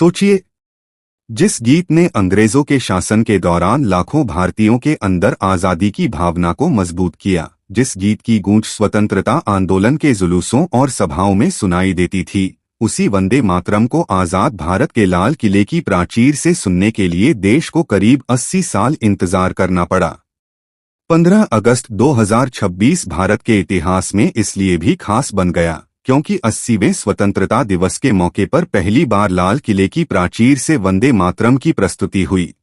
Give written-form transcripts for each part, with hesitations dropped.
सोचिए, जिस गीत ने अंग्रेजों के शासन के दौरान लाखों भारतीयों के अंदर आजादी की भावना को मजबूत किया, जिस गीत की गूंज स्वतंत्रता आंदोलन के जुलूसों और सभाओं में सुनाई देती थी, उसी वंदे मातरम को आजाद भारत के लाल किले की प्राचीर से सुनने के लिए देश को करीब 80 साल इंतजार करना पड़ा। 15 अगस्त 2026 भारत के इतिहास में इसलिए भी खास बन गया क्योंकि 80वें स्वतंत्रता दिवस के मौके पर पहली बार लाल किले की प्राचीर से वंदे मातरम की प्रस्तुति हुई।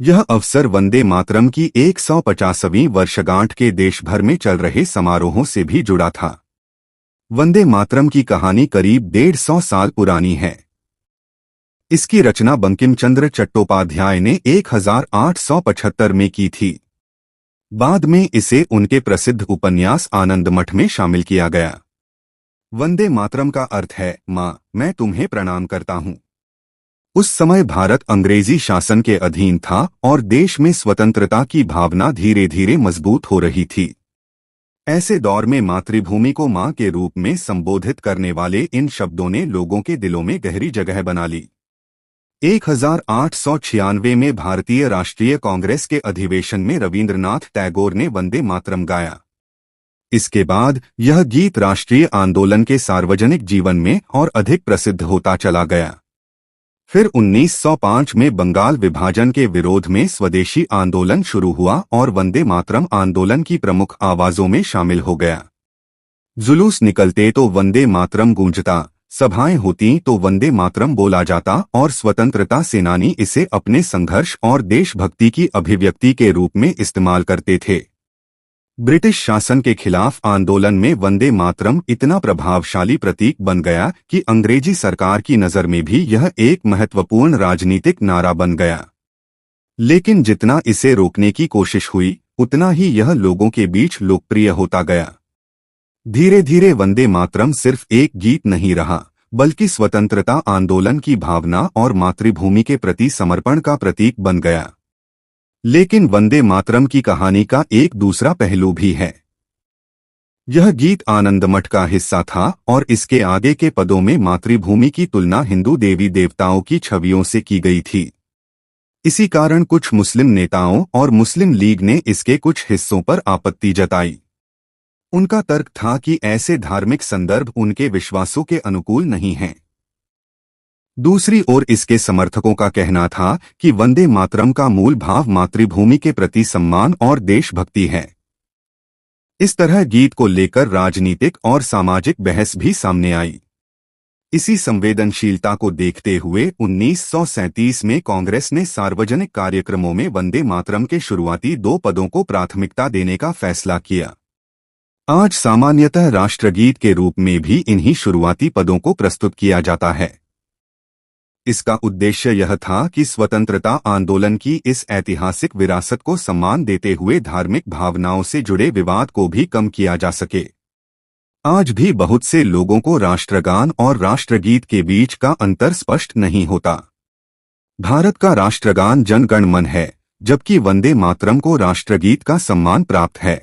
यह अवसर वंदे मातरम की 150वीं वर्षगांठ के देश भर में चल रहे समारोहों से भी जुड़ा था। वंदे मातरम की कहानी करीब 150 साल पुरानी है। इसकी रचना बंकिम चंद्र चट्टोपाध्याय ने 1875 में की थी। बाद में इसे उनके प्रसिद्ध उपन्यास आनंदमठ में शामिल किया गया। वंदे मातरम का अर्थ है, माँ, मैं तुम्हें प्रणाम करता हूँ। उस समय भारत अंग्रेजी शासन के अधीन था और देश में स्वतंत्रता की भावना धीरे धीरे मजबूत हो रही थी। ऐसे दौर में मातृभूमि को माँ के रूप में संबोधित करने वाले इन शब्दों ने लोगों के दिलों में गहरी जगह बना ली। 1896 में भारतीय राष्ट्रीय कांग्रेस के अधिवेशन में रवींद्रनाथ टैगोर ने वंदे मातरम गाया। इसके बाद यह गीत राष्ट्रीय आंदोलन के सार्वजनिक जीवन में और अधिक प्रसिद्ध होता चला गया। फिर 1905 में बंगाल विभाजन के विरोध में स्वदेशी आंदोलन शुरू हुआ और वंदे मातरम आंदोलन की प्रमुख आवाजों में शामिल हो गया। जुलूस निकलते तो वंदे मातरम गूंजता, सभाएं होती तो वंदे मातरम बोला जाता और स्वतंत्रता सेनानी इसे अपने संघर्ष और देशभक्ति की अभिव्यक्ति के रूप में इस्तेमाल करते थे। ब्रिटिश शासन के खिलाफ आंदोलन में वंदे मातरम इतना प्रभावशाली प्रतीक बन गया कि अंग्रेजी सरकार की नज़र में भी यह एक महत्वपूर्ण राजनीतिक नारा बन गया। लेकिन जितना इसे रोकने की कोशिश हुई, उतना ही यह लोगों के बीच लोकप्रिय होता गया। धीरे धीरे वंदे मातरम सिर्फ एक गीत नहीं रहा, बल्कि स्वतंत्रता आंदोलन की भावना और मातृभूमि के प्रति समर्पण का प्रतीक बन गया। लेकिन वंदे मातरम की कहानी का एक दूसरा पहलू भी है। यह गीत आनंदमठ का हिस्सा था और इसके आगे के पदों में मातृभूमि की तुलना हिंदू देवी देवताओं की छवियों से की गई थी। इसी कारण कुछ मुस्लिम नेताओं और मुस्लिम लीग ने इसके कुछ हिस्सों पर आपत्ति जताई। उनका तर्क था कि ऐसे धार्मिक संदर्भ उनके विश्वासों के अनुकूल नहीं हैं। दूसरी ओर इसके समर्थकों का कहना था कि वंदे मातरम का मूल भाव मातृभूमि के प्रति सम्मान और देशभक्ति है। इस तरह गीत को लेकर राजनीतिक और सामाजिक बहस भी सामने आई। इसी संवेदनशीलता को देखते हुए 1937 में कांग्रेस ने सार्वजनिक कार्यक्रमों में वंदे मातरम के शुरुआती 2 पदों को प्राथमिकता देने का फैसला किया। आज सामान्यतः राष्ट्रगीत के रूप में भी इन्हीं शुरुआती पदों को प्रस्तुत किया जाता है। इसका उद्देश्य यह था कि स्वतंत्रता आंदोलन की इस ऐतिहासिक विरासत को सम्मान देते हुए धार्मिक भावनाओं से जुड़े विवाद को भी कम किया जा सके। आज भी बहुत से लोगों को राष्ट्रगान और राष्ट्रगीत के बीच का अंतर स्पष्ट नहीं होता। भारत का राष्ट्रगान जन गण मन है, जबकि वंदे मातरम को राष्ट्रगीत का सम्मान प्राप्त है।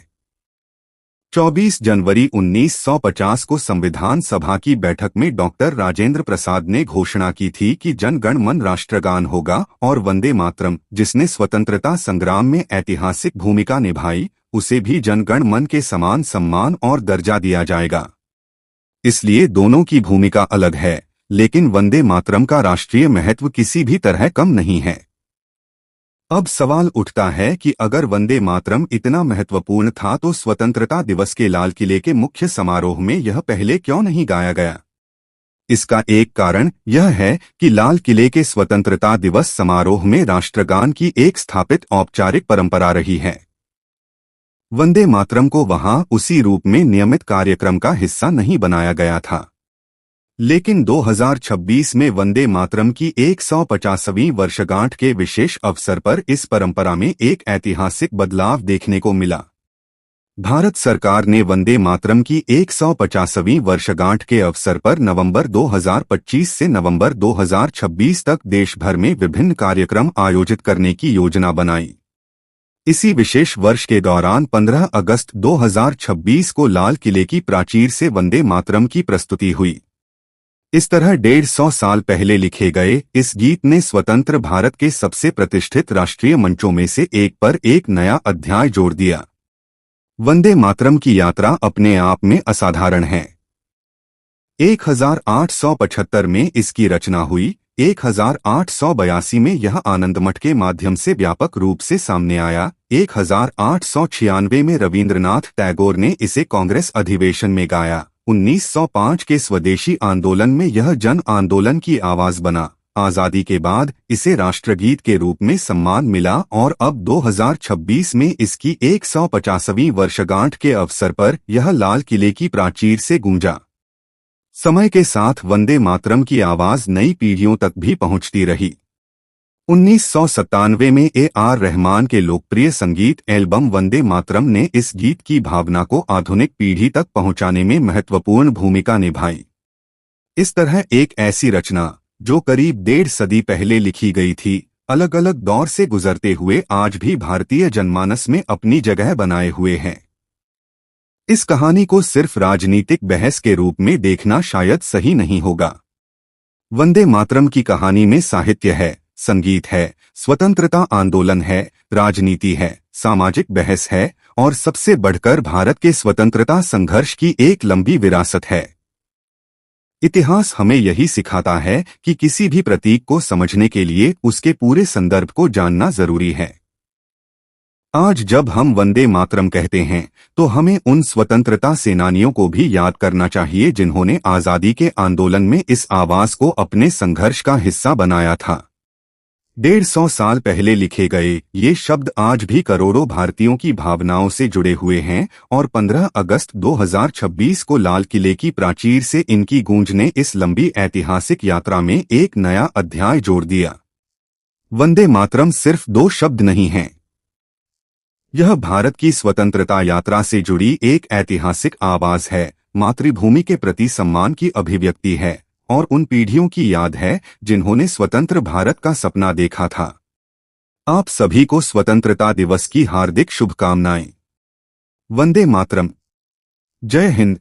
24 जनवरी 1950 को संविधान सभा की बैठक में डॉक्टर राजेंद्र प्रसाद ने घोषणा की थी कि जन गण मन राष्ट्रगान होगा और वंदे मातरम, जिसने स्वतंत्रता संग्राम में ऐतिहासिक भूमिका निभाई, उसे भी जन गण मन के समान सम्मान और दर्जा दिया जाएगा। इसलिए दोनों की भूमिका अलग है, लेकिन वंदे मातरम का राष्ट्रीय महत्व किसी भी तरह कम नहीं है। अब सवाल उठता है कि अगर वंदे मातरम इतना महत्वपूर्ण था तो स्वतंत्रता दिवस के लाल किले के मुख्य समारोह में यह पहले क्यों नहीं गाया गया? इसका एक कारण यह है कि लाल किले के स्वतंत्रता दिवस समारोह में राष्ट्रगान की एक स्थापित औपचारिक परंपरा रही है। वंदे मातरम को वहां उसी रूप में नियमित कार्यक्रम का हिस्सा नहीं बनाया गया था। लेकिन 2026 में वंदे मातरम की 150वीं वर्षगांठ के विशेष अवसर पर इस परंपरा में एक ऐतिहासिक बदलाव देखने को मिला। भारत सरकार ने वंदे मातरम की 150वीं वर्षगांठ के अवसर पर नवंबर 2025 से नवंबर 2026 तक देश भर में विभिन्न कार्यक्रम आयोजित करने की योजना बनाई। इसी विशेष वर्ष के दौरान 15 अगस्त 2026 को लाल किले की प्राचीर से वंदे मातरम की प्रस्तुति हुई। इस तरह 150 साल पहले लिखे गए इस गीत ने स्वतंत्र भारत के सबसे प्रतिष्ठित राष्ट्रीय मंचों में से एक पर एक नया अध्याय जोड़ दिया। वंदे मातरम की यात्रा अपने आप में असाधारण है। 1875 में इसकी रचना हुई। 1882 में यह आनंदमठ के माध्यम से व्यापक रूप से सामने आया। 1896 में रवींद्रनाथ टैगोर ने इसे कांग्रेस अधिवेशन में गाया। 1905 के स्वदेशी आंदोलन में यह जन आंदोलन की आवाज बना। आजादी के बाद इसे राष्ट्रगीत के रूप में सम्मान मिला और अब 2026 में इसकी 150वीं वर्षगांठ के अवसर पर यह लाल किले की प्राचीर से गूंजा। समय के साथ वंदे मातरम की आवाज नई पीढ़ियों तक भी पहुंचती रही। 1997 में AR रहमान के लोकप्रिय संगीत एल्बम वंदे मातरम ने इस गीत की भावना को आधुनिक पीढ़ी तक पहुंचाने में महत्वपूर्ण भूमिका निभाई। इस तरह एक ऐसी रचना जो करीब 1.5 सदी पहले लिखी गई थी, अलग अलग दौर से गुजरते हुए आज भी भारतीय जनमानस में अपनी जगह बनाए हुए है। इस कहानी को सिर्फ राजनीतिक बहस के रूप में देखना शायद सही नहीं होगा। वंदे मातरम की कहानी में साहित्य है, संगीत है, स्वतंत्रता आंदोलन है, राजनीति है, सामाजिक बहस है और सबसे बढ़कर भारत के स्वतंत्रता संघर्ष की एक लंबी विरासत है। इतिहास हमें यही सिखाता है कि किसी भी प्रतीक को समझने के लिए उसके पूरे संदर्भ को जानना जरूरी है। आज जब हम वंदे मातरम कहते हैं तो हमें उन स्वतंत्रता सेनानियों को भी याद करना चाहिए जिन्होंने आजादी के आंदोलन में इस आवाज को अपने संघर्ष का हिस्सा बनाया था। 150 साल पहले लिखे गए ये शब्द आज भी करोड़ों भारतीयों की भावनाओं से जुड़े हुए हैं और 15 अगस्त 2026 को लाल किले की प्राचीर से इनकी गूंज ने इस लंबी ऐतिहासिक यात्रा में एक नया अध्याय जोड़ दिया। वंदे मातरम सिर्फ 2 शब्द नहीं हैं। यह भारत की स्वतंत्रता यात्रा से जुड़ी एक ऐतिहासिक आवाज है, मातृभूमि के प्रति सम्मान की अभिव्यक्ति है और उन पीढ़ियों की याद है जिन्होंने स्वतंत्र भारत का सपना देखा था। आप सभी को स्वतंत्रता दिवस की हार्दिक शुभकामनाएं। वंदे मातरम। जय हिंद।